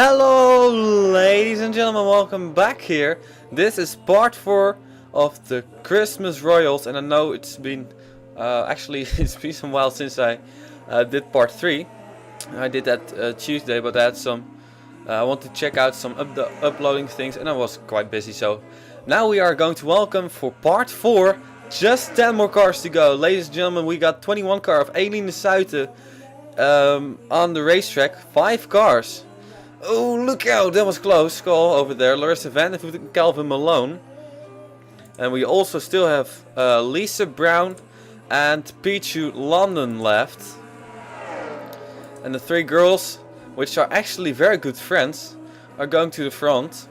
Hello ladies and gentlemen, welcome back here. This is part 4 of the Christmas Royals, and I know it's been actually it's been some while since I did part 3. I did that Tuesday, but I had some I want to check out some uploading things and I was quite busy, so now we are going to welcome for part 4. Just 10 more cars to go. Ladies and gentlemen, we got 21 car of Eline Suiten on the racetrack. 5 cars. Oh, look out, that was close. Skull over there. Larissa Vandervoot and Calvin Malone. And we also still have Lisa Brown and Pichu London left. And the 3 girls, which are actually very good friends, are going to the front.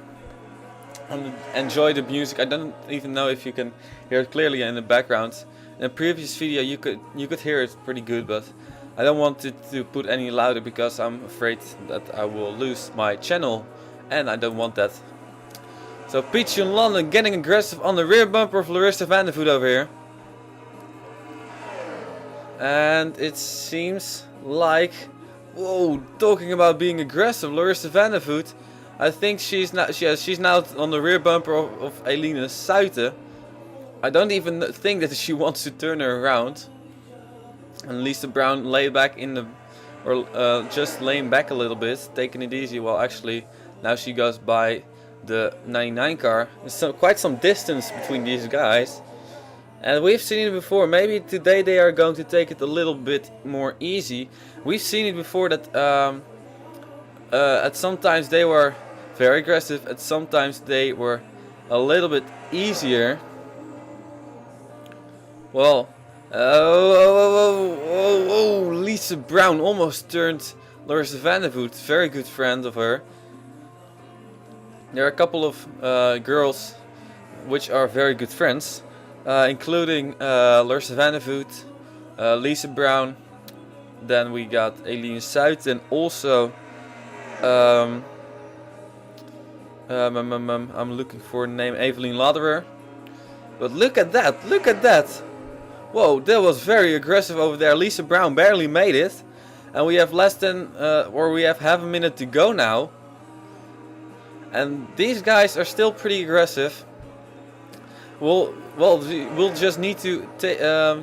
And enjoy the music. I don't even know if you can hear it clearly in the background. In the previous video you could hear it pretty good, but I don't want it to put any louder because I'm afraid that I will lose my channel, and I don't want that. So Peach in London getting aggressive on the rear bumper of Larissa Vandervoot over here. And it seems like, whoa, talking about being aggressive, Larissa Vandervoot, I think she's now on the rear bumper of Eline Suiten. I don't even think that she wants to turn her around. And Lisa Brown lay back in the, or just laying back a little bit, taking it easy. Well, actually, now she goes by the 99 car. There's quite some distance between these guys, and we've seen it before. Maybe today they are going to take it a little bit more easy. We've seen it before that at sometimes they were very aggressive, at sometimes they were a little bit easier. Well. Oh, Lisa Brown almost turned Larissa Vandervoot, very good friend of her. There are a couple of girls which are very good friends, including Larissa Vandervoot, Lisa Brown, then we got Eline Suiten, and also I'm looking for a name, Evelyn Laderer. But look at that, look at that! Whoa, that was very aggressive over there. Lisa Brown barely made it. And we have less than, we have half a minute to go now. And these guys are still pretty aggressive. We'll just need to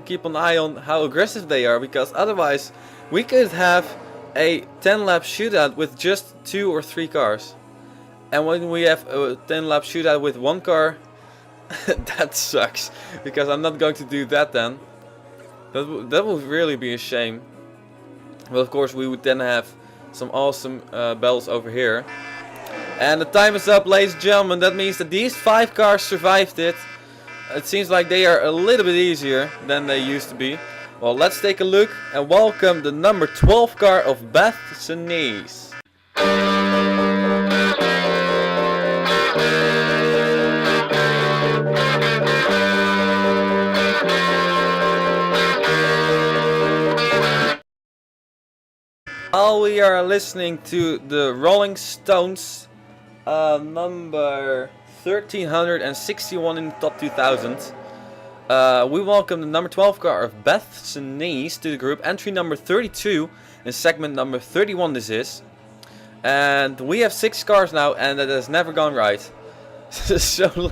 keep an eye on how aggressive they are. Because otherwise, we could have a 10-lap shootout with just 2 or 3 cars. And when we have a 10-lap shootout with 1 car, that sucks, because I'm not going to do that then. That would really be a shame. Well, of course we would then have some awesome battles over here. And the time is up, ladies and gentlemen. That means that these 5 cars survived it. It seems like they are a little bit easier than they used to be. Well, let's take a look and welcome the number 12 car of Beth Senese. While we are listening to the Rolling Stones, number 1361 in the top 2000, we welcome the number 12 car of Beth Senese to the group. Entry number 32 in segment number 31 this is. And we have 6 cars now, and that has never gone right. So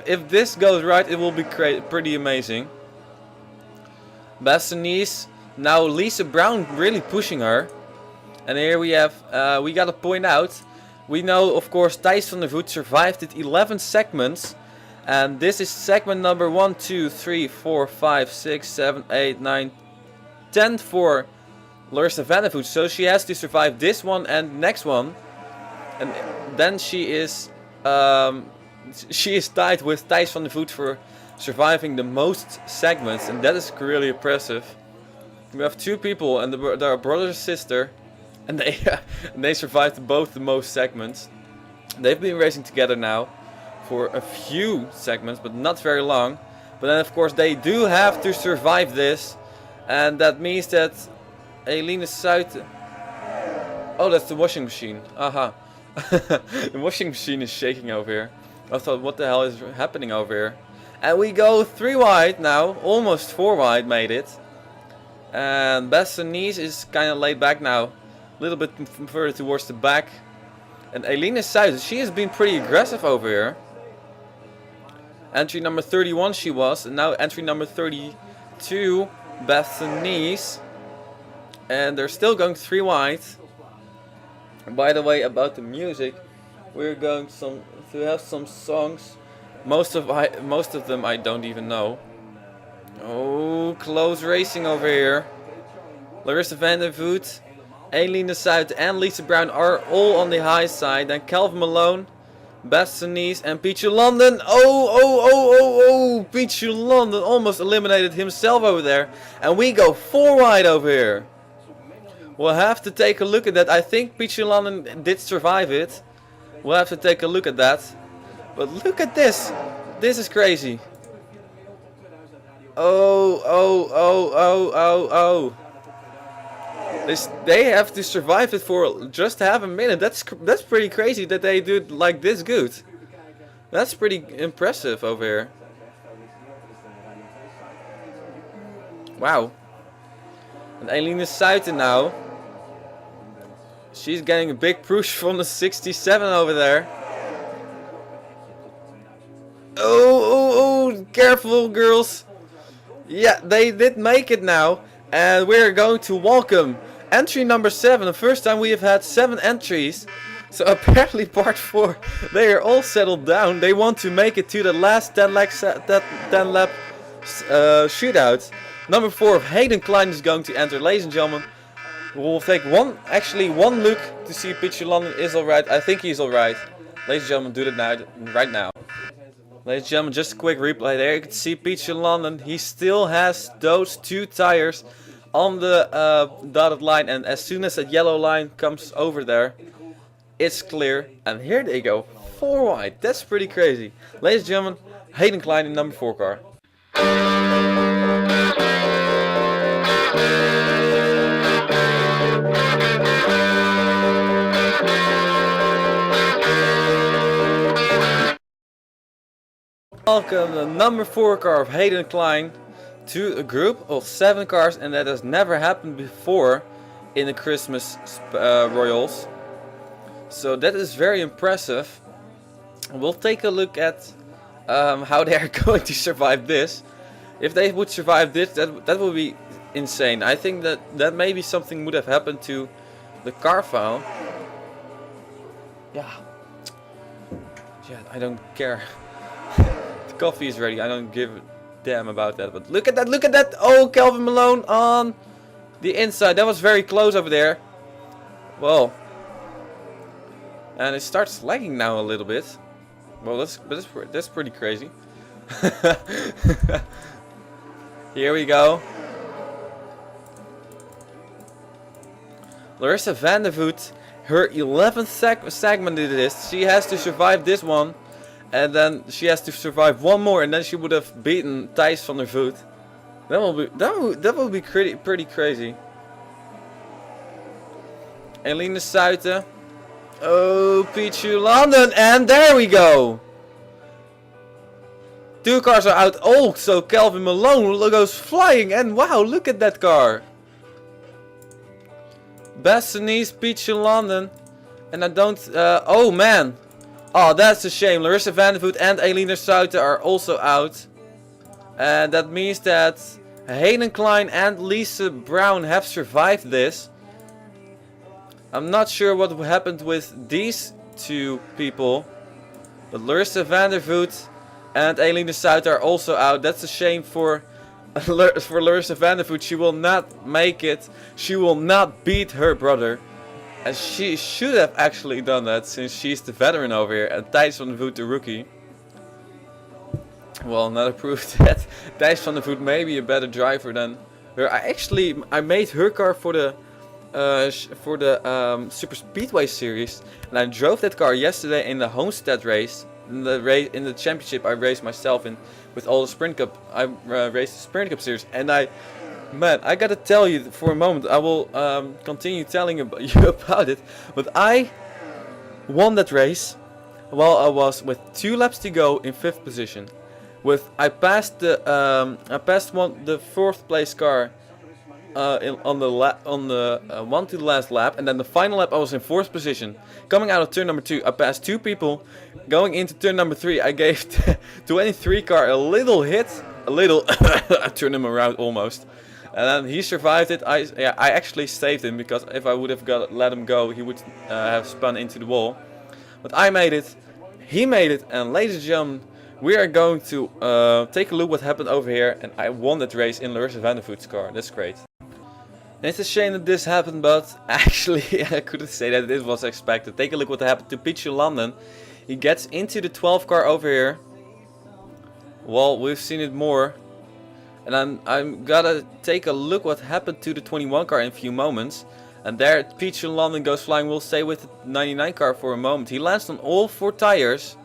if this goes right, it will be pretty amazing. Beth Senese, now Lisa Brown really pushing her. And here we have, we gotta point out, we know of course Thijs van der Voet survived it 11 segments. And this is segment number 1, 2, 3, 4, 5, 6, 7, 8, 9, 10 for Larissa Vandervoot. So she has to survive this one and the next one. And then she is tied with Thijs van der Voet for surviving the most segments. And that is really impressive. We have 2 people, and they are brother and sister. And they survived both the most segments. They've been racing together now for a few segments, but not very long. But then of course they do have to survive this. And that means that Eline Suiten... Oh, that's the washing machine. Aha. The washing machine is shaking over here. I thought, what the hell is happening over here? And we go 3 wide now. Almost 4 wide made it. And Beth Senese is kind of laid back now. A little bit further towards the back. And Eline Suijten, she has been pretty aggressive over here. Entry number 31 she was, and now entry number 32, Beth Senese. And they're still going 3 wide. By the way, about the music, we're going to have some songs. Most of them I don't even know. Oh, close racing over here. Larissa van der Voet, Eline Suijten and Lisa Brown are all on the high side. Then Calvin Malone, Beth Senese and Peachy London. Oh, Peachy London almost eliminated himself over there. And we go 4 wide over here. We'll have to take a look at that. I think Peachy London did survive it. We'll have to take a look at that. But look at this. This is crazy. Oh. They have to survive it for just half a minute. That's pretty crazy that they do it like this good. That's pretty impressive over here. Wow. And Eline Suijten now. She's getting a big push from the 67 over there. Oh, careful girls. Yeah, they did make it now. And we're going to welcome entry number 7. The first time we have had 7 entries. So apparently part 4, they are all settled down. They want to make it to the last 10 lap shootout. Number 4 of Hayden Klein is going to enter. Ladies and gentlemen, we'll take one look to see if Peachy London is alright. I think he's alright. Ladies and gentlemen, do that now, right now. Ladies and gentlemen, just a quick replay there. You can see Peachy London. He still has those 2 tires on the dotted line. And as soon as that yellow line comes over there, it's clear. And here they go. 4 wide. That's pretty crazy. Ladies and gentlemen, Hayden Klein in number 4 car. Welcome the number 4 car of Hayden Klein to a group of 7 cars, and that has never happened before in the Christmas Royals. So that is very impressive. We'll take a look at how they are going to survive this. If they would survive this, that would be insane. I think that maybe something would have happened to the car file. Yeah, I don't care. Coffee is ready. I don't give a damn about that. But look at that. Oh, Calvin Malone on the inside. That was very close over there. Well, and it starts lagging now a little bit. Well, that's pretty crazy. Here we go. Larissa van der Voet, her 11th segment it is. She has to survive this one. And then she has to survive one more, and then she would have beaten Thijs van der Voet. That will be pretty crazy. Eline Suijten. Oh, Peachy London, and there we go. 2 cars are out. Oh, so Calvin Malone goes flying, and wow, look at that car. Beth Senese, Peachy London, and I don't. Oh man. Oh, that's a shame. Larissa van der Voet and Eline Suijten are also out. And that means that Hayden Klein and Lisa Brown have survived this. I'm not sure what happened with these 2 people. But Larissa van der Voet and Eline Suijten are also out. That's a shame for Larissa van der Voet. She will not make it. She will not beat her brother. And she should have actually done that, since she's the veteran over here and Thijs van der Voet the rookie. Well, not approved that. Thijs van der Voet may be a better driver than her. I made her car for the Super Speedway series, and I drove that car yesterday in the Homestead race. In the championship I raced myself in with all the Sprint Cup. I raced the Sprint Cup series, and Man, I gotta tell you for a moment. I will continue telling you about it. But I won that race while I was with 2 laps to go in 5th position. I passed the 4th place car on the one to the last lap, and then the final lap I was in 4th position. Coming out of turn number 2, I passed 2 people. Going into turn number 3, I gave 23 car a little hit, I turned him around almost, and then he survived it. I actually saved him, because if I would have let him go, he would have spun into the wall. But I made it, he made it, and ladies and gentlemen, we are going to take a look what happened over here, and I won that race in Larissa Vandervoot's car. That's great. And it's a shame that this happened, but actually I couldn't say that this was expected. Take a look what happened to Peter London. He gets into the 12 car over here. Well, we've seen it more. And I'm gonna take a look what happened to the 21 car in a few moments. And there Peter London goes flying. We'll stay with the 99 car for a moment. He lands on all 4 tires.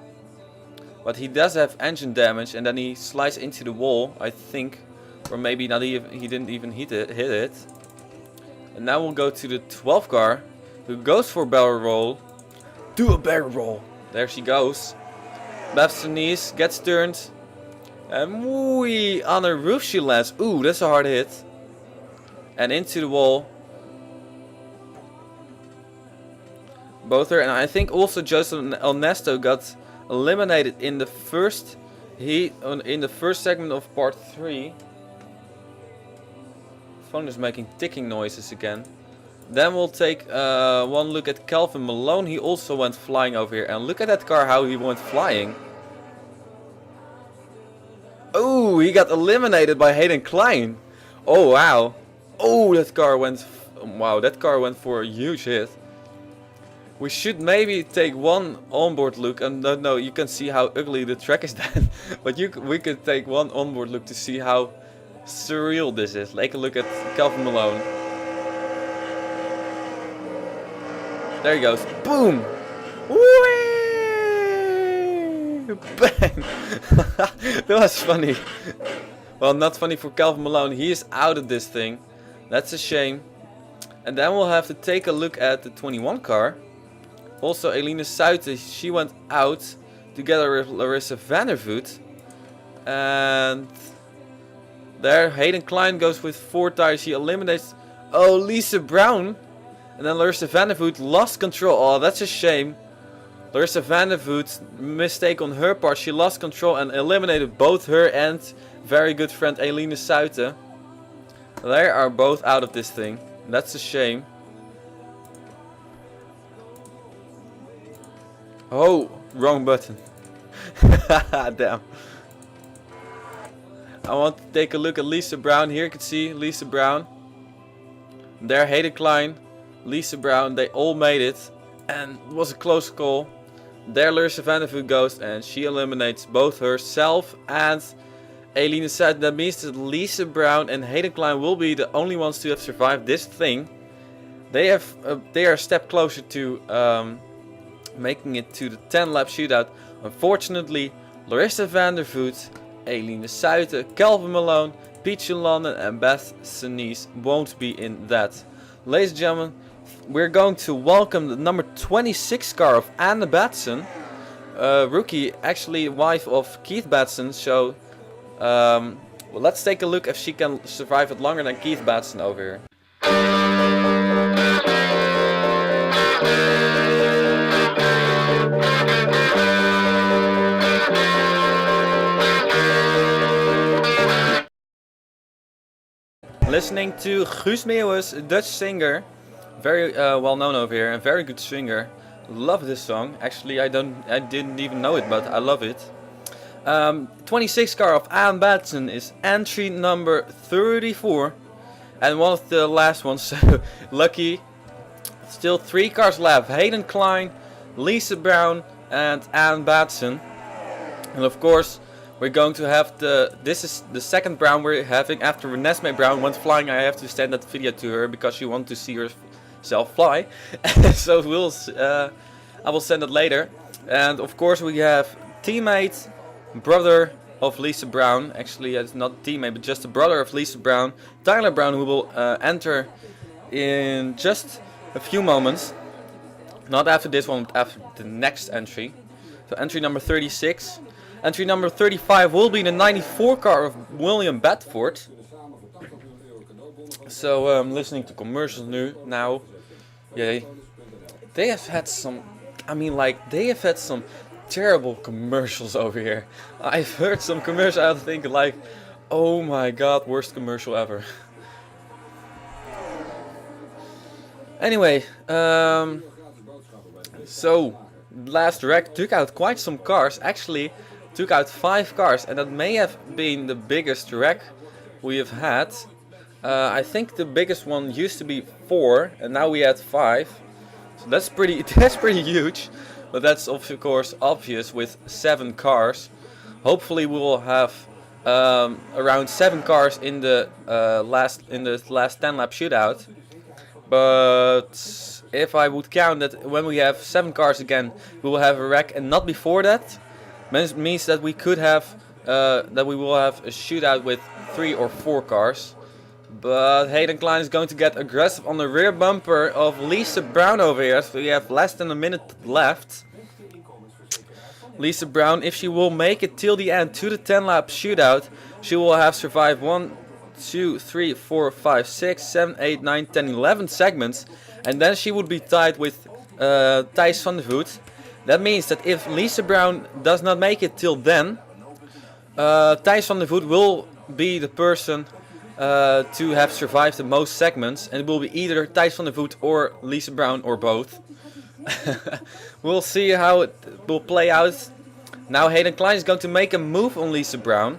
But he does have engine damage, and then he slides into the wall, I think. Or maybe not, he didn't even hit it. And now we'll go to the 12 car, who goes for a barrel roll. Do a barrel roll. There she goes. Beth Senese gets turned. And whee, on a roof she lands. Ooh, that's a hard hit. And into the wall. Both her, and I think also Joseph Ernesto got eliminated in the first heat, in the first segment of part 3. Phone is making ticking noises again. Then we'll take one look at Calvin Malone. He also went flying over here, and look at that car, how he went flying. Oh, he got eliminated by Hayden Klein. Oh wow. Oh, that car went, wow, that car went for a huge hit. We should maybe take one onboard look, and no, you can see how ugly the track is then. But we could take one onboard look to see how surreal this is. Take a look at Calvin Malone. There he goes. Boom! Whee! Bang! That was funny. Well, not funny for Calvin Malone. He is out of this thing. That's a shame. And then we'll have to take a look at the 21 car. Also, Eline Suiter, she went out together with Larissa Vandervoot. And there, Hayden Klein goes with 4 tires. She eliminates, oh, Lisa Brown. And then Larissa Vandervoot lost control. Oh, that's a shame. Larissa Vandervoot's mistake on her part. She lost control and eliminated both her and very good friend Eline Suiter. They are both out of this thing. That's a shame. Oh, wrong button. Damn. I want to take a look at Lisa Brown. Here you can see Lisa Brown. There, Hayden Klein, Lisa Brown, they all made it. And it was a close call. There Larissa Vandervoot goes, and she eliminates both herself and Eline Suiter. That means that Lisa Brown and Hayden Klein will be the only ones to have survived this thing. They are a step closer to making it to the 10 lap shootout. Unfortunately, Larissa Vandervoot, Eline Suiter, Calvin Malone, Peach London and Beth Senese won't be in that. Ladies and gentlemen, we're going to welcome the number 26 car of Anne Batson, rookie, actually wife of Keith Batson. So well, let's take a look if she can survive it longer than Keith Batson over here. Listening to Guus Meeuwis, a Dutch singer, very well known over here, and very good singer. Love this song. Actually, I didn't even know it, but I love it. 26 car of Anne Batson is entry number 34, and one of the last ones. So lucky. Still 3 cars left: Hayden Klein, Lisa Brown, and Anne Batson. And of course, we're going to have this is the second Brown we're having after Renesmee Brown went flying. I have to send that video to her because she wants to see herself fly. So I will send it later. And of course we have teammate, brother of Lisa Brown. Actually, it's not a teammate, but just a brother of Lisa Brown, Tyler Brown, who will enter in just a few moments. Not after this one, but after the next entry. So entry number 36. Entry number 35 will be the 94 car of William Bedford. So I'm listening to commercials now. Yay. They have had some, they have had some terrible commercials over here. I've heard some commercials, I think like, oh my god, worst commercial ever. Anyway, so last wreck took out quite some cars. Actually, took out 5 cars, and that may have been the biggest wreck we have had. I think the biggest one used to be 4, and now we had 5. So that's pretty huge. But that's of course obvious with 7 cars. Hopefully we will have around 7 cars in the last 10 lap shootout. But if I would count that when we have 7 cars again, we will have a wreck, and not before that, means that we could have that we will have a shootout with 3 or 4 cars. But Hayden Klein is going to get aggressive on the rear bumper of Lisa Brown over here. So we have less than a minute left. Lisa Brown, if she will make it till the end to the 10 lap shootout, she will have survived 1, 2, 3, 4, 5, 6, 7, 8, 9, 10, 11 segments. And then she would be tied with Thijs van der Voet. That means that if Lisa Brown does not make it till then, Thijs van der Voet will be the person to have survived the most segments, and it will be either Thijs van der Voet or Lisa Brown or both. We'll see how it will play out. Now Hayden Klein is going to make a move on Lisa Brown,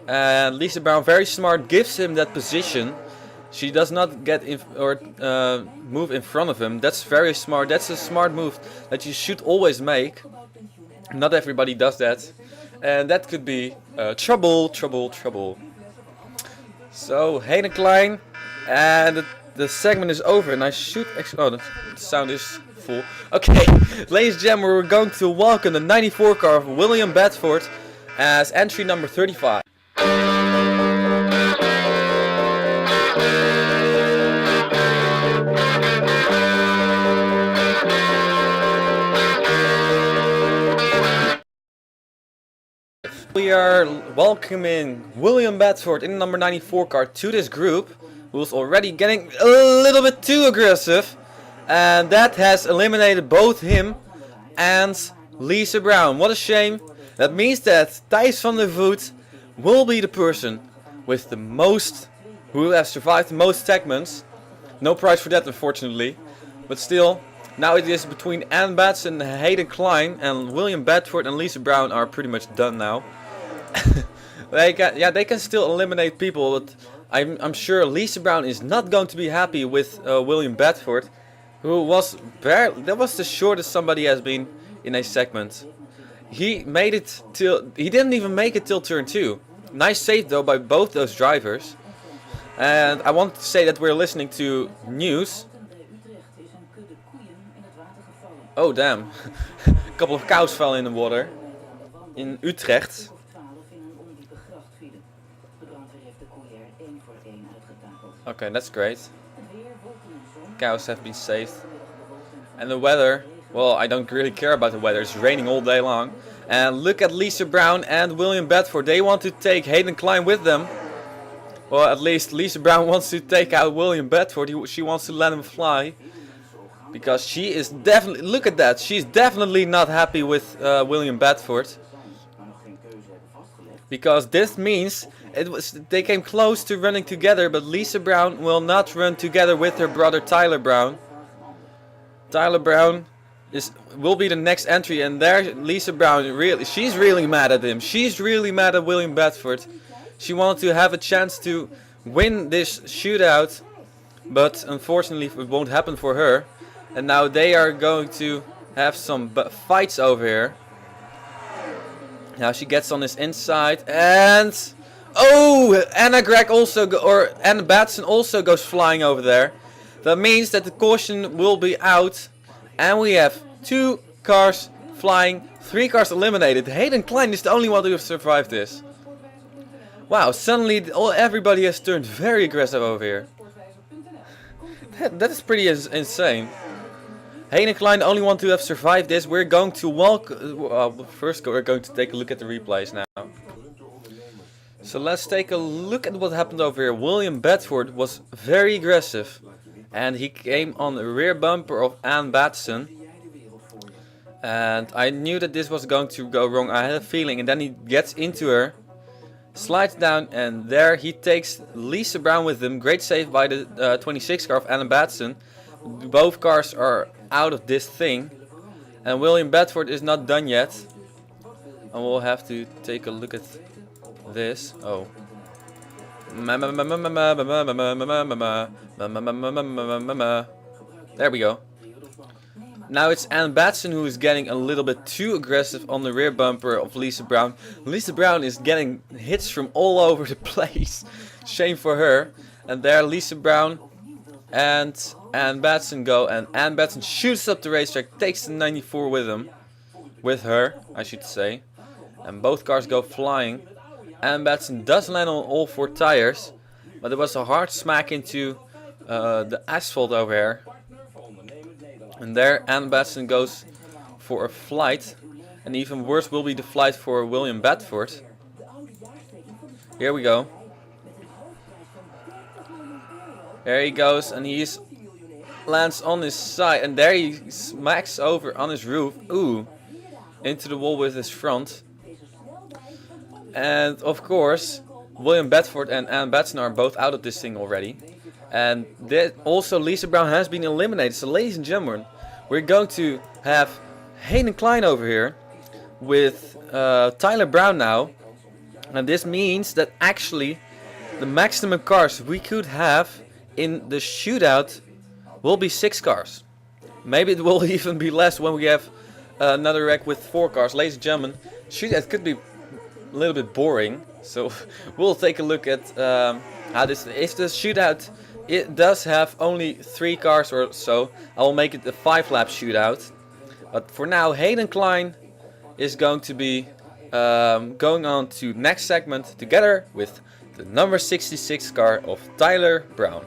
and Lisa Brown, very smart, gives him that position. She does not get in or move in front of him. That's very smart. That's a smart move that you should always make. Not everybody does that, and that could be trouble. So Hayden Klein, and the segment is over, and I should oh, the sound is full. Okay, ladies and gentlemen, we're going to welcome the 94 car of William Bedford as entry number 35. We are welcoming William Bedford in the number 94 car to this group, who's already getting a little bit too aggressive, and that has eliminated both him and Lisa Brown. What a shame. That means that Thijs van der Voet will be the person with the most, who has survived the most segments. No prize for that, unfortunately, but still. Now it is between Ann Batson, Hayden Klein, and William Bedford and Lisa Brown are pretty much done now. they can still eliminate people, but I'm sure Lisa Brown is not going to be happy with William Bedford, who was that was the shortest somebody has been in a segment. He didn't even make it till turn 2. Nice save though by both those drivers. And I want to say that we're listening to news. Oh damn, a couple of cows fell in the water in Utrecht. Okay, that's great. Cows have been saved. And the weather, well, I don't really care about the weather. It's raining all day long. And look at Lisa Brown and William Bedford. They want to take Hayden Klein with them. Well, at least Lisa Brown wants to take out William Bedford. She wants to let him fly. Because she is definitely, look at that. She's definitely not happy with William Bedford. Because this means they came close to running together, but Lisa Brown will not run together with her brother Tyler Brown. Tyler Brown will be the next entry, and there Lisa Brown she's really mad at him. She's really mad at William Bedford. She wanted to have a chance to win this shootout, but unfortunately it won't happen for her. And now they are going to have some fights over here. Now she gets on his inside, and oh, Anna Batson also goes flying over there. That means that the caution will be out, and we have 2 cars flying, 3 cars eliminated. Hayden Klein is the only one who has survived this. Wow, suddenly everybody has turned very aggressive over here. That is pretty insane. Hayden Klein, the only one to have survived this. We're going to first we're going to take a look at the replays now. So let's take a look at what happened over here. William Bedford was very aggressive. And he came on the rear bumper of Anne Batson. And I knew that this was going to go wrong. I had a feeling. And then he gets into her. Slides down. And there he takes Lisa Brown with him. Great save by the 26 car of Anne Batson. Both cars are out of this thing. And William Bedford is not done yet. And we'll have to take a look at this. Oh. There we go. Now it's Anne Batson who is getting a little bit too aggressive on the rear bumper of Lisa Brown. Lisa Brown is getting hits from all over the place. Shame for her. And there Lisa Brown and Anne Batson go. And Anne Batson shoots up the racetrack. Takes the 94 with him. With her, I should say. And both cars go flying. Anne Batson does land on all 4 tires. But it was a hard smack into the asphalt over here. And there Anne Batson goes for a flight. And even worse will be the flight for William Bedford. Here we go. There he goes and he lands on his side. And there he smacks over on his roof. Ooh. Into the wall with his front. And of course, William Bedford and Anne Batson are both out of this thing already. And also Lisa Brown has been eliminated. So ladies and gentlemen, we're going to have Hayden Klein over here with Tyler Brown now. And this means that actually the maximum cars we could have in the shootout will be 6 cars. Maybe it will even be less when we have another wreck with 4 cars. Ladies and gentlemen, shootout could be a little bit boring, so we'll take a look at how this. If the shootout it does have only 3 cars or so, I will make it a 5-lap shootout. But for now, Hayden Klein is going to be going on to next segment together with the number 66 car of Tyler Brown.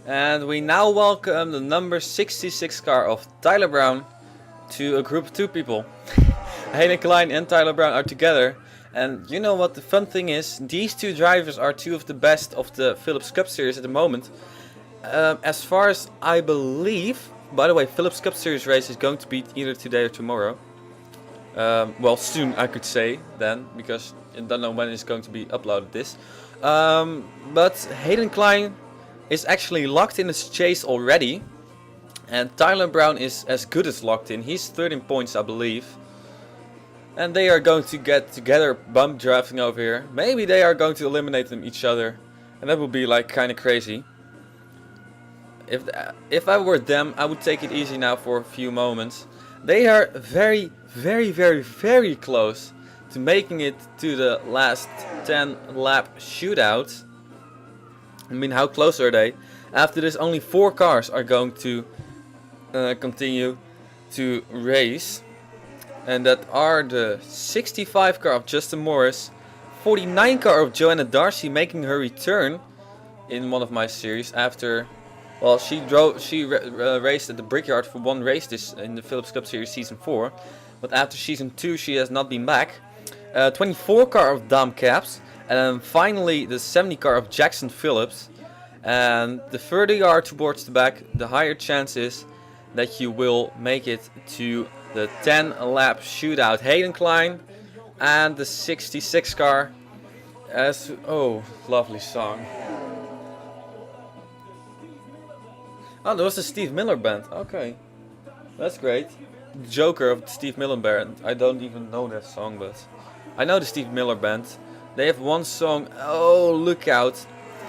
And we now welcome the number 66 car of Tyler Brown to a group of 2 people. Hayden Klein and Tyler Brown are together. And you know what the fun thing is? These 2 drivers are 2 of the best of the Philips Cup Series at the moment. As far as I believe, by the way, Philips Cup Series race is going to be either today or tomorrow. Well, soon I could say then, because I don't know when it's going to be uploaded this. But Hayden Klein is actually locked in his chase already. And Tyler Brown is as good as locked in. He's 13 points, I believe. And they are going to get together bump drafting over here. Maybe they are going to eliminate them each other. And that would be like kind of crazy. If I were them, I would take it easy now for a few moments. They are very, very, very, very close to making it to the last 10 lap shootout. I mean, how close are they? After this, only 4 cars are going to continue to race. And that are the 65 car of Justin Morris, 49 car of Johanna Darcy making her return in one of my series after, well, she raced at the Brickyard for 1 race this in the Philips Cup Series Season 4. But after Season 2 she has not been back. 24 car of Dom Caps. And then finally the 70 car of Jackson Phillips. And the further you are towards the back, the higher chance is that you will make it to the 10 lap shootout. Hayden Klein and the 66 car. Oh, lovely song. Oh, there was the Steve Miller Band. Okay, that's great. Joker of the Steve Miller Band. I don't even know that song, but I know the Steve Miller Band. They have one song. Oh, look out.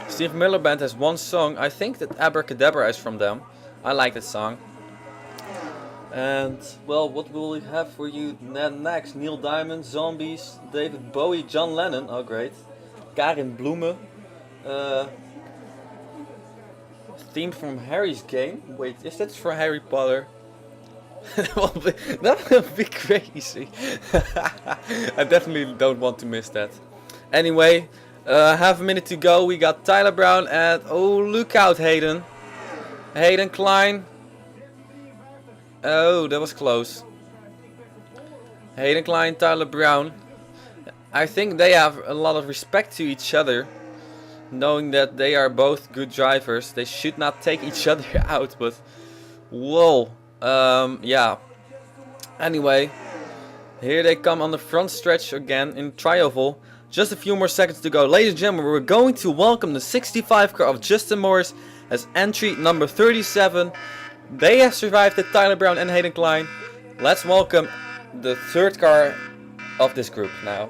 Steve Miller Band has one song. I think that Abracadabra is from them. I like that song. And, well, what will we have for you next? Neil Diamond, Zombies, David Bowie, John Lennon. Oh, great. Karin Bloemen. Theme from Harry's Game. Wait, is that for Harry Potter? That would be crazy. I definitely don't want to miss that. Anyway, Half a minute to go. We got Tyler Brown and oh, look out, Hayden. Hayden Klein. Oh, that was close. Hayden Klein, Tyler Brown. I think they have a lot of respect to each other, knowing that they are both good drivers. They should not take each other out, but whoa. Yeah. Anyway, here they come on the front stretch again in Trioval. Just a few more seconds to go. Ladies and gentlemen, we're going to welcome the 65 car of Justin Morris as entry number 37. They have survived the Tyler Brown and Hayden Klein. Let's welcome the third car of this group now.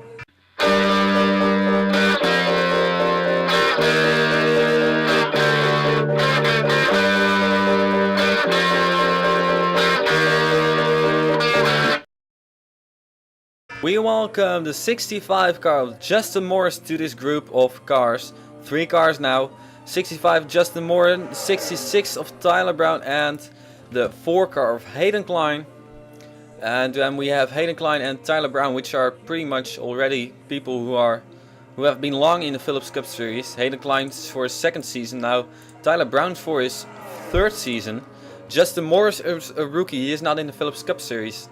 We welcome the 65 car of Justin Morris to this group of cars. 3 cars now. 65 Justin Morris, 66 of Tyler Brown, and the 4 car of Hayden Klein. And then we have Hayden Klein and Tyler Brown, which are pretty much already people who have been long in the Phillips Cup Series. Hayden Klein for his 2nd season now. Tyler Brown for his 3rd season. Justin Morris is a rookie. He is not in the Phillips Cup Series,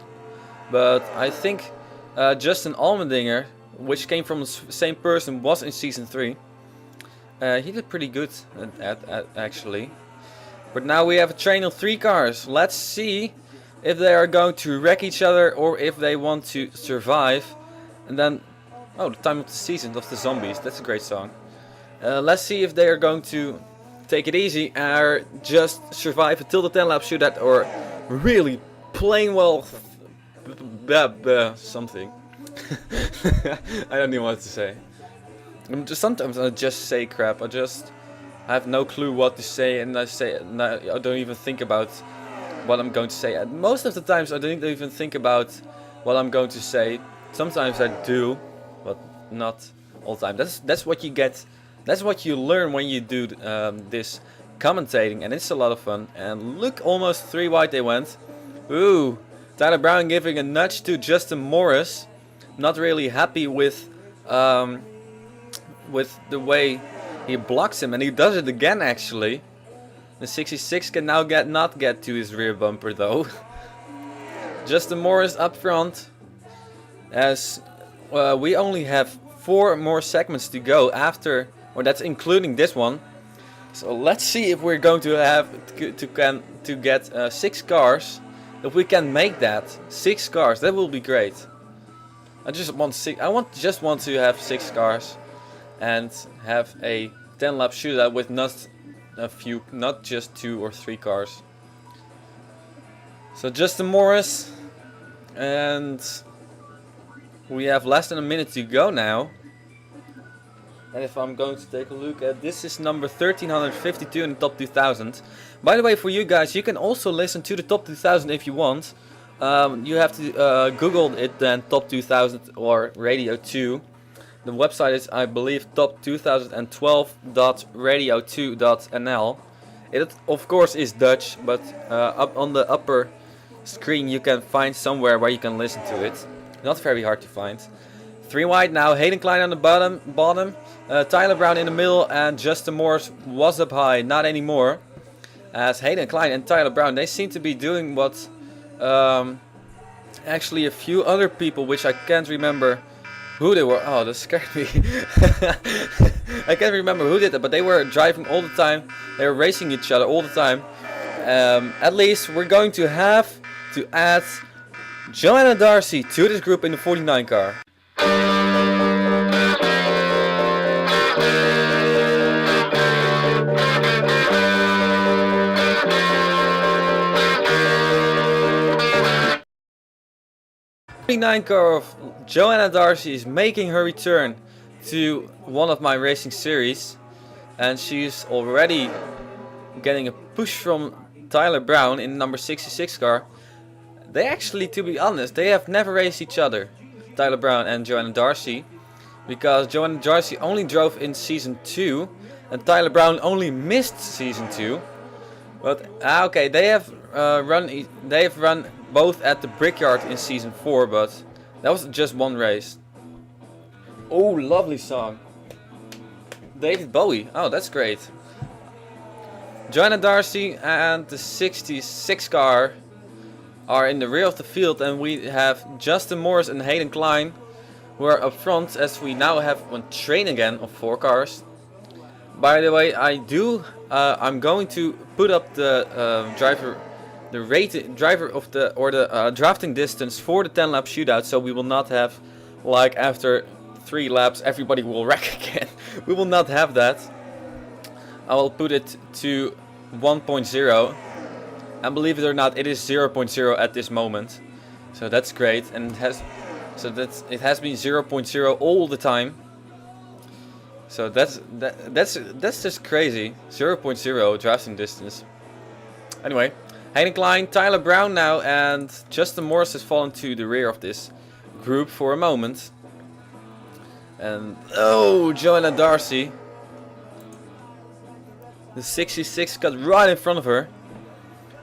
but I think Justin Allmendinger, which came from the same person, was in season 3. He did pretty good at actually. But now we have a train of 3 cars. Let's see if they are going to wreck each other or if they want to survive. And then, oh, the time of the season of the zombies. That's a great song. Let's see if they are going to take it easy or just survive until the 10-lap shootout, or really plain well something. I don't know what to say. Sometimes I just say crap. I have no clue what to say, and I don't even think about what I'm going to say. And most of the times I don't even think about what I'm going to say. Sometimes I do, but not all the time. That's what you get. That's what you learn when you do this commentating, and it's a lot of fun. And look, almost 3 wide they went. Ooh, Tyler Brown giving a nudge to Justin Morris. Not really happy with the way he blocks him, and he does it again actually. The 66 can now not get to his rear bumper though. Justin Morris up front, as we only have 4 more segments to go after, or that's including this one. So let's see if we're going to have to get 6 cars. If we can make that 6 cars, that will be great. I just want to have 6 cars and have a 10-lap shootout with not just 2 or 3 cars. So Justin Morris, and we have less than a minute to go now. And if I'm going to take a look at this, is number 1352 in the top 2000. By the way, for you guys, you can also listen to the top 2000 if you want. You have to Google it then, top 2000 or Radio 2. The website is, I believe, top2012.radio2.nl. It of course is Dutch, but up on the upper screen you can find somewhere where you can listen to it. Not very hard to find. 3 wide now, Hayden Klein on the bottom, Tyler Brown in the middle, and Justin Morris was up high, not anymore. As Hayden Klein and Tyler Brown, they seem to be doing what actually a few other people, which I can't remember who they were. Oh, that scared me. I can't remember who did that, but they were driving all the time. They were racing each other all the time. At least we're going to have to add Johanna Darcy to this group in the 49 car. The 49 car of Johanna Darcy is making her return to one of my racing series, and she's already getting a push from Tyler Brown in the number 66 car. They actually, to be honest, they have never raced each other, Tyler Brown and Johanna Darcy, because Johanna Darcy only drove in season 2 and Tyler Brown only missed season 2. But okay, they have run both at the Brickyard in season 4, but that was just one race. Oh, lovely song. David Bowie. Oh, that's great. Johanna Darcy and the 66 car are in the rear of the field, and we have Justin Morris and Hayden Klein who are up front, as we now have one train again of 4 cars. By the way, I'm going to put up the drafting distance for the 10 lap shootout, so we will not have, like, after 3 laps everybody will wreck again. We will not have that. I will put it to 1.0, and believe it or not, it is 0.0 at this moment, so that's great. And it has been 0.0 all the time, so that's just crazy. 0.0 drafting distance. Anyway, Hayden Klein, Tyler Brown now, and Justin Morris has fallen to the rear of this group for a moment. And oh, Johanna Darcy, the 66 got right in front of her.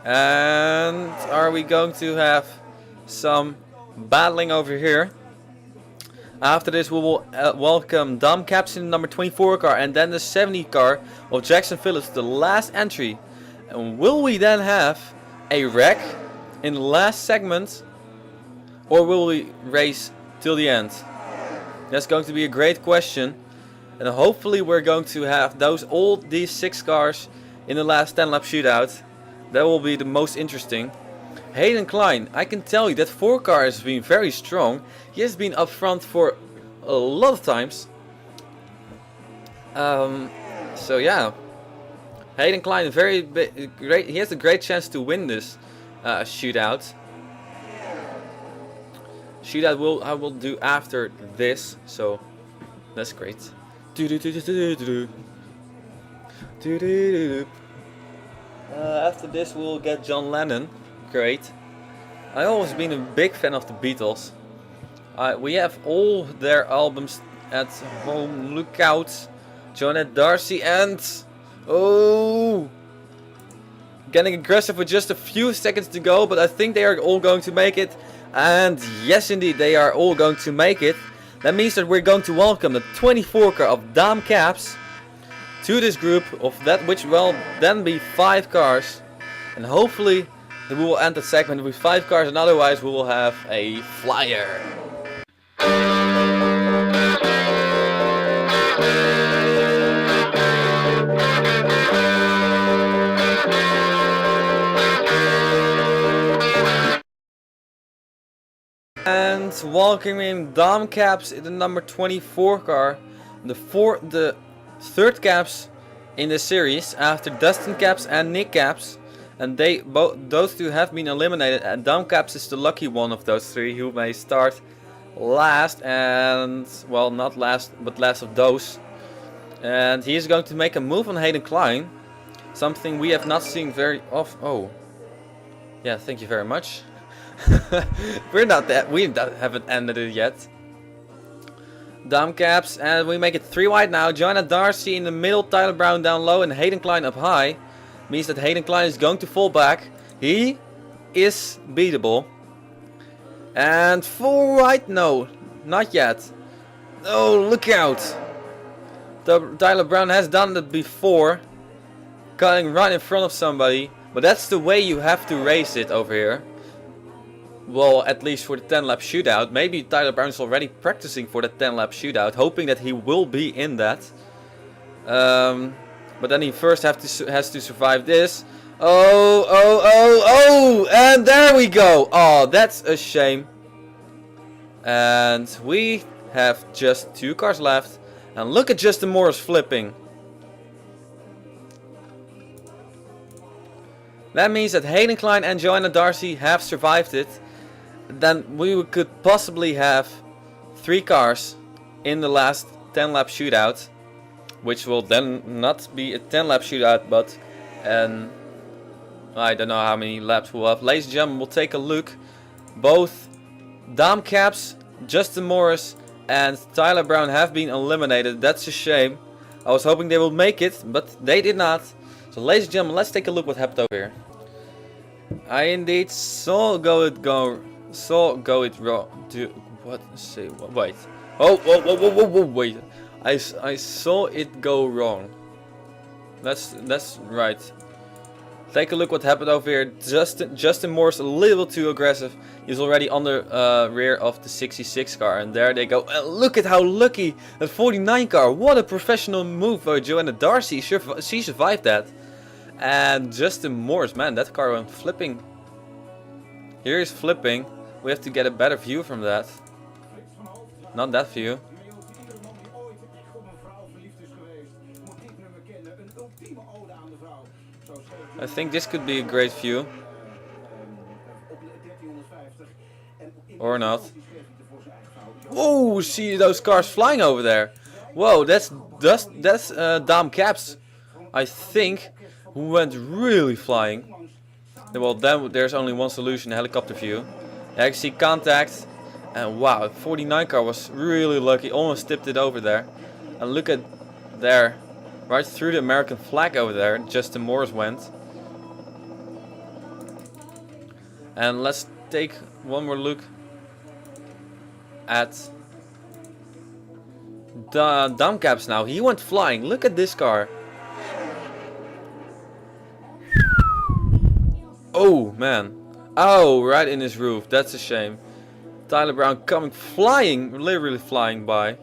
And are we going to have some battling over here? After this, we will welcome Dom Caps in the number 24 car, and then the 70 car of Jackson Phillips, the last entry. And will we then have a wreck in the last segment, or will we race till the end? That's going to be a great question, and hopefully we're going to have these 6 cars in the last 10 lap shootout. That will be the most interesting. Hayden Klein, I can tell you that 4 car has been very strong. He has been up front for a lot of times. So yeah, Hayden Klein, great. He has a great chance to win this shootout. I will do after this, so that's great. After this we'll get John Lennon. Great. I've always been a big fan of the Beatles. We have all their albums at home. Look out. Johanna Darcy and... oh! Getting aggressive with just a few seconds to go, but I think they are all going to make it. And yes, indeed, they are all going to make it. That means that we're going to welcome the 24 car of Dom Caps to this group of that, which will then be 5 cars. And hopefully we will end the segment with 5 cars, and otherwise we will have a flyer. And welcoming Dom Caps in the number 24 car, the 3rd Caps in the series after Dustin Caps and Nick Caps, and those 2 have been eliminated, and Dom Caps is the lucky one of those 3 who may start last, and well, not last but last of those. And he is going to make a move on Hayden Klein, something we have not seen very often. Oh, yeah, thank you very much. We haven't ended it yet. Dom Caps, and we make it 3 wide now. Johanna Darcy in the middle, Tyler Brown down low, and Hayden Klein up high. Means that Hayden Klein is going to fall back. He is beatable. And 4 wide? No, not yet. Oh, look out. Tyler Brown has done that before, cutting right in front of somebody. But that's the way you have to race it over here. Well, at least for the 10 lap shootout. Maybe Tyler Brown is already practicing for the 10 lap shootout, hoping that he will be in that. But then he first has to survive this. Oh, and there we go. Oh, that's a shame. And we have just 2 cars left. And look at Justin Morris flipping. That means that Hayden Klein and Johanna Darcy have survived it. Then we could possibly have 3 cars in the last 10 lap shootout, which will then not be a 10 lap shootout, but I don't know how many laps we'll have. Ladies and gentlemen, we'll take a look. Both Dom Caps, Justin Morris and Tyler Brown have been eliminated. That's a shame. I was hoping they would make it, but they did not. So ladies and gentlemen, let's take a look what happened over here. I indeed saw it wrong. Wait. Wait. I saw it go wrong. That's right. Take a look what happened over here. Justin Moore's a little too aggressive. He's already on the rear of the 66 car. And there they go. And look at how lucky that 49 car. What a professional move by Johanna Darcy. She survived that. And Justin Moore's, man, that car went flipping. Here he's flipping. We have to get a better view from that. Not that view. I think this could be a great view. Or not. Whoa, see those cars flying over there. Whoa, that's Dame Caps, I think, who went really flying. Well, then there's only one solution, helicopter view. I can see contact. And wow, 49 car was really lucky, almost tipped it over there. And look at there, right through the American flag over there, Justin Morris went. And let's take one more look at the Dame Caps now. He went flying. Look at this car. Oh man. Oh, right in his roof. That's a shame. Tyler Brown coming flying, literally flying by.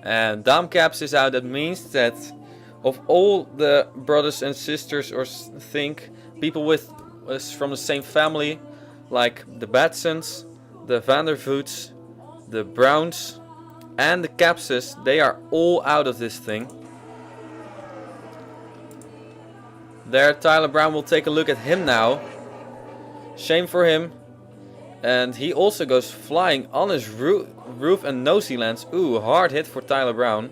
And Dame Caps is out. That means that of all the brothers and sisters, or think people with from the same family, like the Batsons, the Vandervoots, the Browns, and the Capses, they are all out of this thing. There, Tyler Brown will take a look at him now. Shame for him. And he also goes flying on his roof and nose he lands. Ooh, hard hit for Tyler Brown.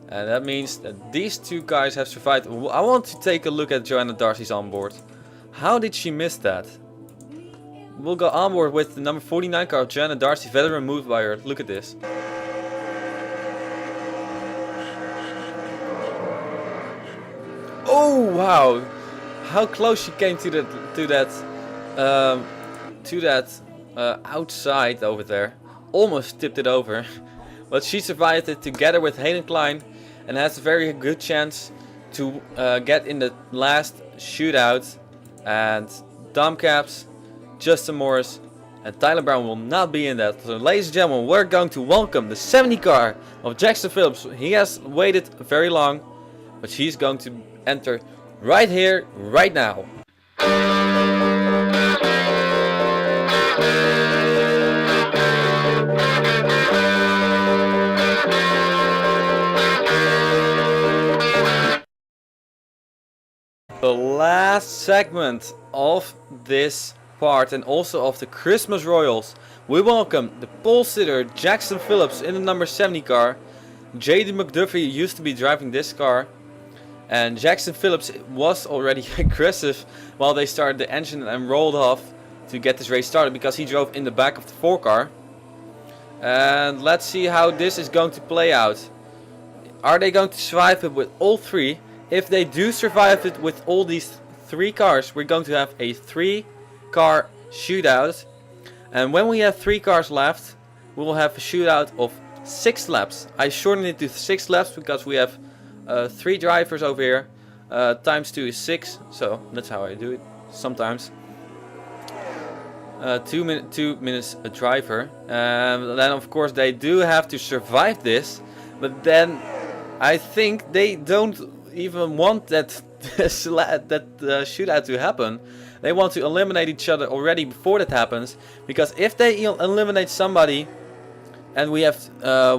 And that means that these two guys have survived. I want to take a look at Johanna Darcy's onboard. How did she miss that? We'll go onboard with the number 49 car of Johanna Darcy, veteran move by her. Look at this. Oh wow! How close she came to that outside over there. Almost tipped it over. But she survived it together with Hayden Klein and has a very good chance to get in the last shootout. And Dame Caps, Justin Morris and Tyler Brown will not be in that. So ladies and gentlemen, we're going to welcome the 70 car of Jackson Phillips. He has waited very long, but she's going to enter right here, right now. The last segment of this part and also of the Christmas Royals, we welcome the pole sitter Jackson Phillips in the number 70 car. J.D. McDuffie used to be driving this car, and Jackson Phillips was already aggressive while they started the engine and rolled off to get this race started because he drove in the back of the 4 car. And let's see how this is going to play out. Are they going to survive it with all 3? If they do survive it with all these 3 cars, we're going to have a 3-car shootout. And when we have 3 cars left, we will have a shootout of 6 laps. I shortened it to 6 laps because we have 3 drivers over here. Times 2 is 6, so that's how I do it sometimes. 2 minutes a driver. And then of course they do have to survive this, but then I think they don't even want that shootout to happen. They want to eliminate each other already before that happens, because if they eliminate somebody and we have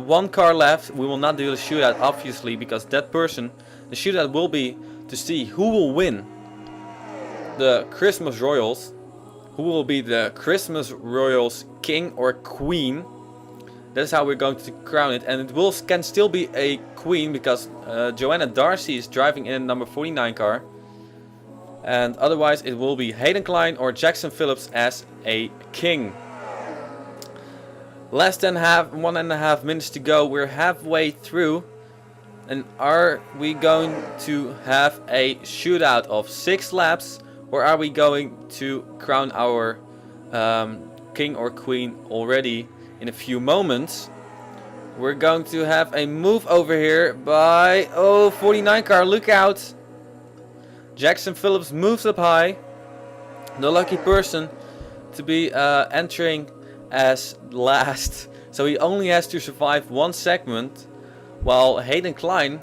1 car left, we will not do the shootout obviously, because that person, the shootout will be to see who will win the Christmas Royals, who will be the Christmas Royals king or queen. That's how we're going to crown it, and it can still be a queen because Johanna Darcy is driving in number 49 car, and otherwise it will be Hayden Klein or Jackson Phillips as a king. Less than 1.5 minutes to go. We're halfway through, and are we going to have a shootout of 6 laps, or are we going to crown our king or queen already in a few moments? We're going to have a move over here by 49 car. Look out! Jackson Phillips moves up high. The lucky person to be entering as last. So he only has to survive one segment. While Hayden Klein,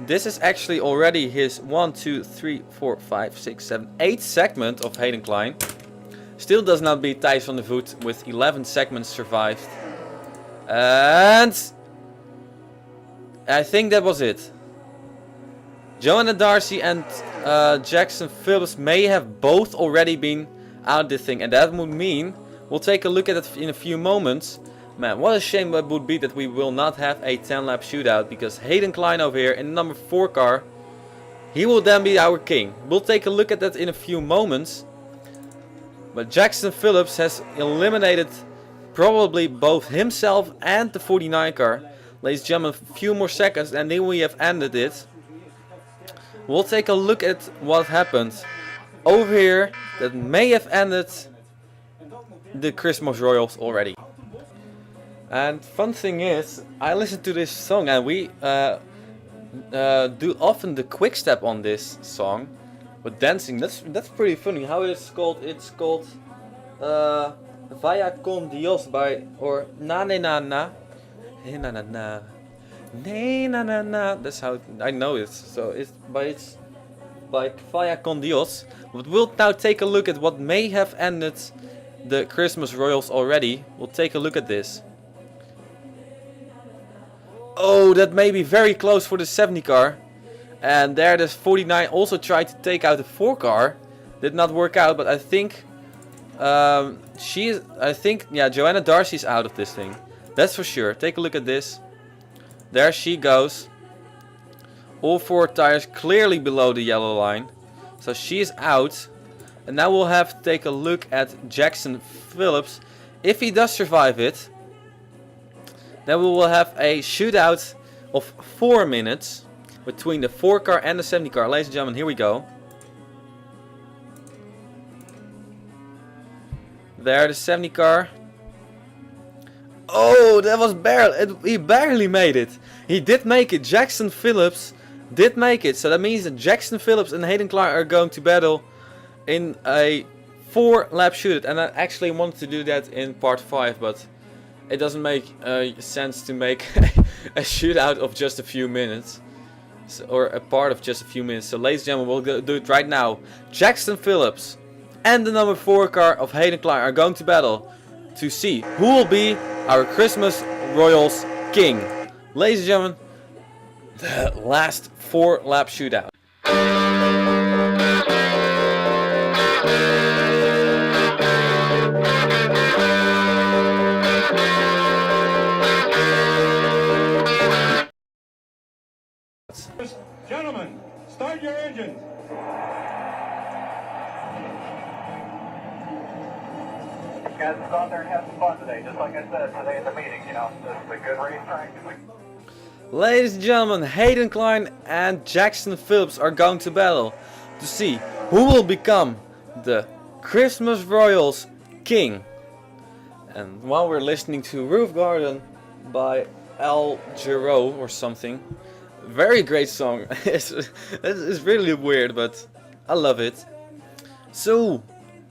this is actually already his 1, 2, 3, 4, 5, 6, 7, 8th segment of Hayden Klein. Still does not beat Thijs van der Voet with 11 segments survived. And I think that was it. Johanna Darcy and Jackson Phillips may have both already been out of this thing. And that would mean, we'll take a look at it in a few moments. Man, what a shame it would be that we will not have a 10 lap shootout. Because Hayden Klein over here in the number 4 car, he will then be our king. We'll take a look at that in a few moments. But Jackson Phillips has eliminated probably both himself and the 49 car. Ladies and gentlemen, a few more seconds and then we have ended it. We'll take a look at what happened over here that may have ended the Christmas Royals already. And fun thing is, I listened to this song and we do often the quick step on this song. But dancing, that's pretty funny. How it's called? It's called Vaya con Dios by, or Na Na Na Na. Na Na Na. Na Na Na. That's how I know it. So it's by Vaya con Dios. But we'll now take a look at what may have ended the Christmas Royals already. We'll take a look at this. Oh, that may be very close for the 70 car. And there the 49 also tried to take out the 4 car. Did not work out, but I think Johanna Darcy's out of this thing. That's for sure. Take a look at this. There she goes. All 4 tires clearly below the yellow line. So she is out. And now we'll have to take a look at Jackson Phillips. If he does survive it, then we will have a shootout of 4 minutes. Between the 4 car and the 70 car. Ladies and gentlemen, here we go. There, the 70 car. Oh, that was he barely made it. He did make it. Jackson Phillips did make it. So that means that Jackson Phillips and Hayden Klein are going to battle in a 4 lap shootout. And I actually wanted to do that in part 5, but it doesn't make sense to make a shootout of just a few minutes. Or a part of just a few minutes. So ladies and gentlemen, we'll do it right now. Jackson Phillips and the number 4 car of Hayden Klein are going to battle to see who will be our Christmas Royals king. Ladies and gentlemen, the last 4 lap shootout. Gentlemen, start your engines. Guys, go out there and have some fun today. Just like I said today at the meeting, you know, this is a good racetrack. Ladies and gentlemen, Hayden Klein and Jackson Phillips are going to battle to see who will become the Christmas Royals king. And while we're listening to Roof Garden by Al Jarreau or something, very great song. It's really weird, but I love it. So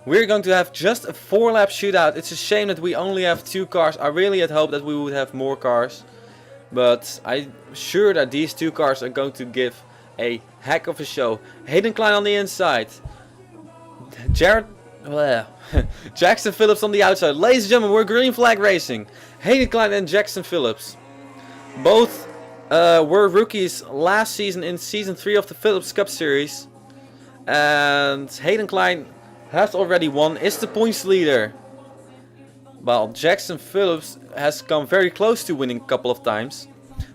we're going to have just a 4 lap shootout. It's a shame that we only have 2 cars. I really had hoped that we would have more cars, but I'm sure that these 2 cars are going to give a heck of a show. Hayden Klein on the inside, Jackson Phillips on the outside. Ladies and gentlemen, we're green flag racing. Hayden Klein and Jackson Phillips, both were rookies last season in season 3 of the Phillips Cup Series. And Hayden Klein has already won, is the points leader. While Jackson Phillips has come very close to winning a couple of times.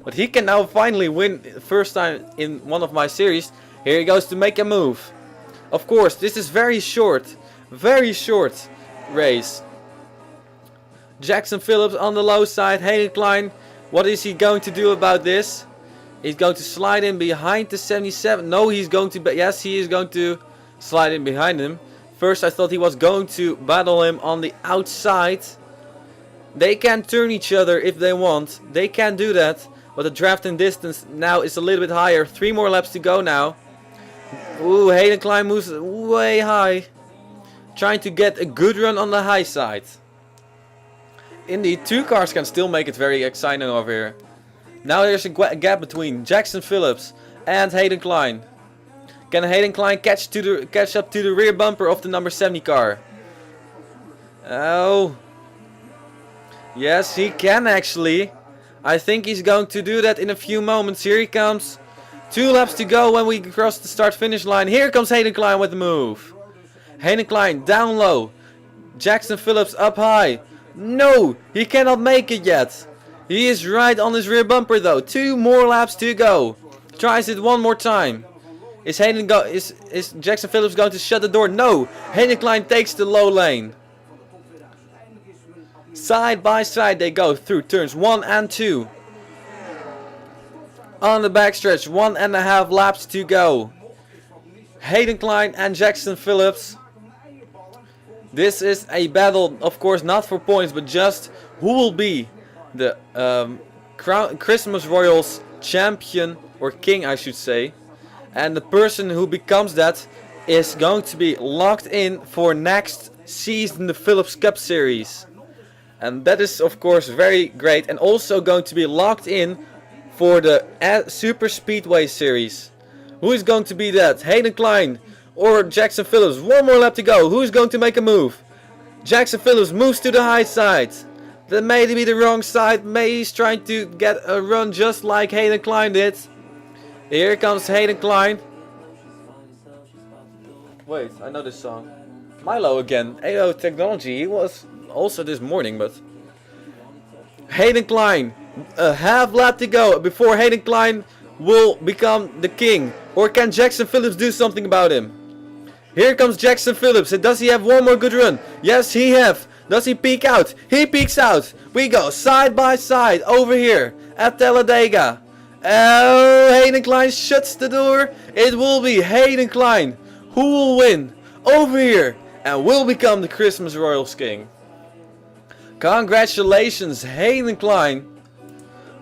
But he can now finally win first time in one of my series. Here he goes to make a move. Of course, this is very short race. Jackson Phillips on the low side. Hayden Klein, what is he going to do about this? He's going to slide in behind the 77. No, he's going to... Yes, he is going to slide in behind him. First, I thought he was going to battle him on the outside. They can turn each other if they want. They can do that. But the drafting distance now is a little bit higher. 3 more laps to go now. Ooh, Hayden Klein moves way high. Trying to get a good run on the high side. Indeed, 2 cars can still make it very exciting over here. Now there's a gap between Jackson Phillips and Hayden Klein. Can Hayden Klein catch up to the rear bumper of the number 70 car? Oh. Yes, he can actually. I think he's going to do that in a few moments. Here he comes. 2 laps to go when we cross the start-finish line. Here comes Hayden Klein with the move. Hayden Klein down low. Jackson Phillips up high. No, he cannot make it yet. He is right on his rear bumper though. 2 more laps to go. Tries it one more time. Is Jackson Phillips going to shut the door? No. Hayden Klein takes the low lane. Side by side they go through turns 1 and 2. On the backstretch, 1.5 laps to go. Hayden Klein and Jackson Phillips. This is a battle, of course, not for points, but just who will be the Christmas Royals champion, or king I should say. And the person who becomes that is going to be locked in for next season, the Phillips Cup Series. And that is of course very great, and also going to be locked in for the Super Speedway Series. Who is going to be that? Hayden Klein or Jackson Phillips? 1 more lap to go. Who is going to make a move? Jackson Phillips moves to the high side. That may be the wrong side. Maybe he's trying to get a run just like Hayden Klein did. Here comes Hayden Klein. Wait, I know this song. Milo again. AO Technology. He was also this morning, but Hayden Klein. A half lap to go before Hayden Klein will become the king. Or can Jackson Phillips do something about him? Here comes Jackson Phillips. Does he have one more good run? Yes, he have. Does he peek out? He peeks out. We go side by side over here at Talladega. Oh, Hayden Klein shuts the door. It will be Hayden Klein who will win over here and will become the Christmas Royals king. Congratulations, Hayden Klein.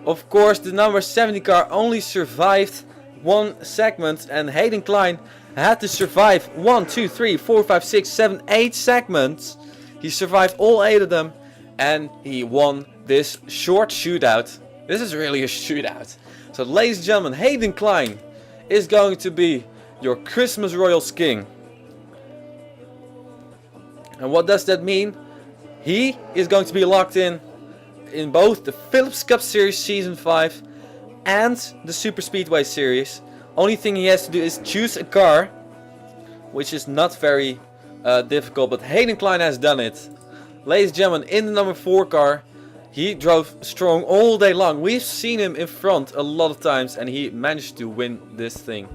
Of course, the number 70 car only survived 1 segment, and Hayden Klein had to survive 1, 2, 3, 4, 5, 6, 7, 8 segments. He survived all 8 of them, and he won this short shootout. This is really a shootout. So ladies and gentlemen, Hayden Klein is going to be your Christmas Royals king. And what does that mean? He is going to be locked in both the Phillips Cup Series Season 5 and the Super Speedway Series. Only thing he has to do is choose a car, which is not very difficult, but Hayden Klein has done it. Ladies and gentlemen, in the number 4 car, he drove strong all day long. We've seen him in front a lot of times, and he managed to win this thing.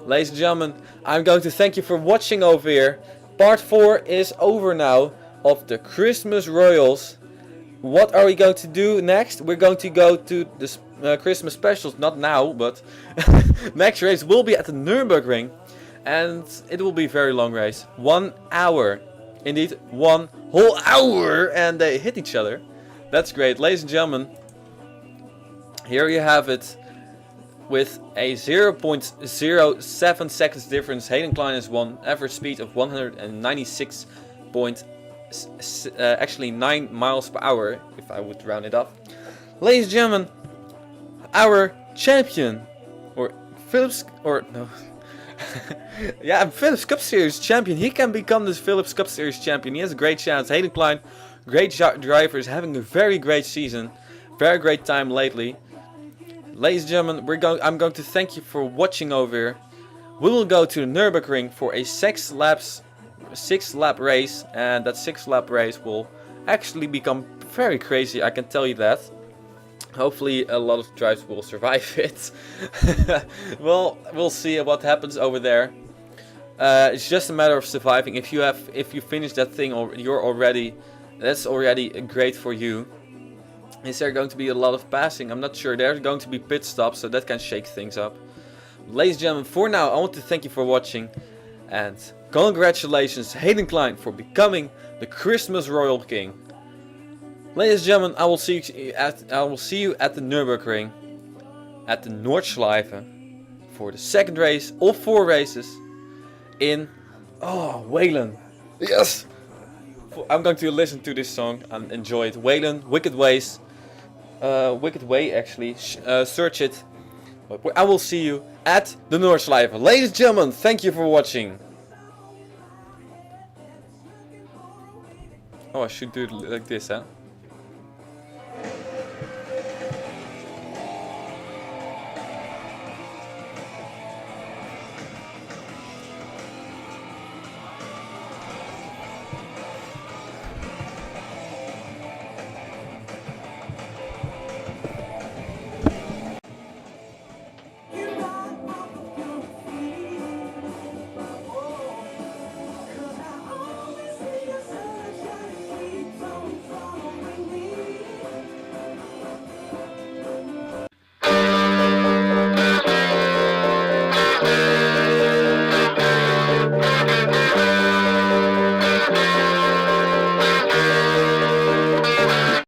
Ladies and gentlemen, I'm going to thank you for watching over here. Part 4 is over now of the Christmas Royals. What are we going to do next? We're going to go to the Christmas specials, not now, but next race will be at the Nürburgring, and it will be a very long race. 1 hour. Indeed, 1 whole hour, and they hit each other. That's great. Ladies and gentlemen, here you have it. With a 0.07 seconds difference, Hayden Klein has won. Average speed of 196. Actually 9 miles per hour, if I would round it up. Ladies and gentlemen, our champion, or Phillips, or no, yeah, Phillips Cup Series champion. He can become this Phillips Cup Series champion. He has a great chance. Hayden Klein, great driver, is having a very great season, very great time lately. Ladies and gentlemen, I'm going to thank you for watching over here. We will go to the Nürburgring for a 6 lap race, and that 6 lap race will actually become very crazy, I can tell you that. Hopefully a lot of drivers will survive it. Well, we'll see what happens over there. It's just a matter of surviving. If you finish that thing, that's already great for you. Is there going to be a lot of passing? I'm not sure. There's going to be pit stops, so that can shake things up. Ladies and gentlemen, for now, I want to thank you for watching. And congratulations, Hayden Klein, for becoming the Christmas Royal King. Ladies and gentlemen, I will see you at the Nürburgring, at the Nordschleife, for the second race, all 4 races, in Whalen. Yes. I'm going to listen to this song and enjoy it. Whalen, Wicked Ways, Wicked Way actually. Search it. I will see you at the Nordschleife. Ladies and gentlemen, thank you for watching. Oh, I should do it like this, huh?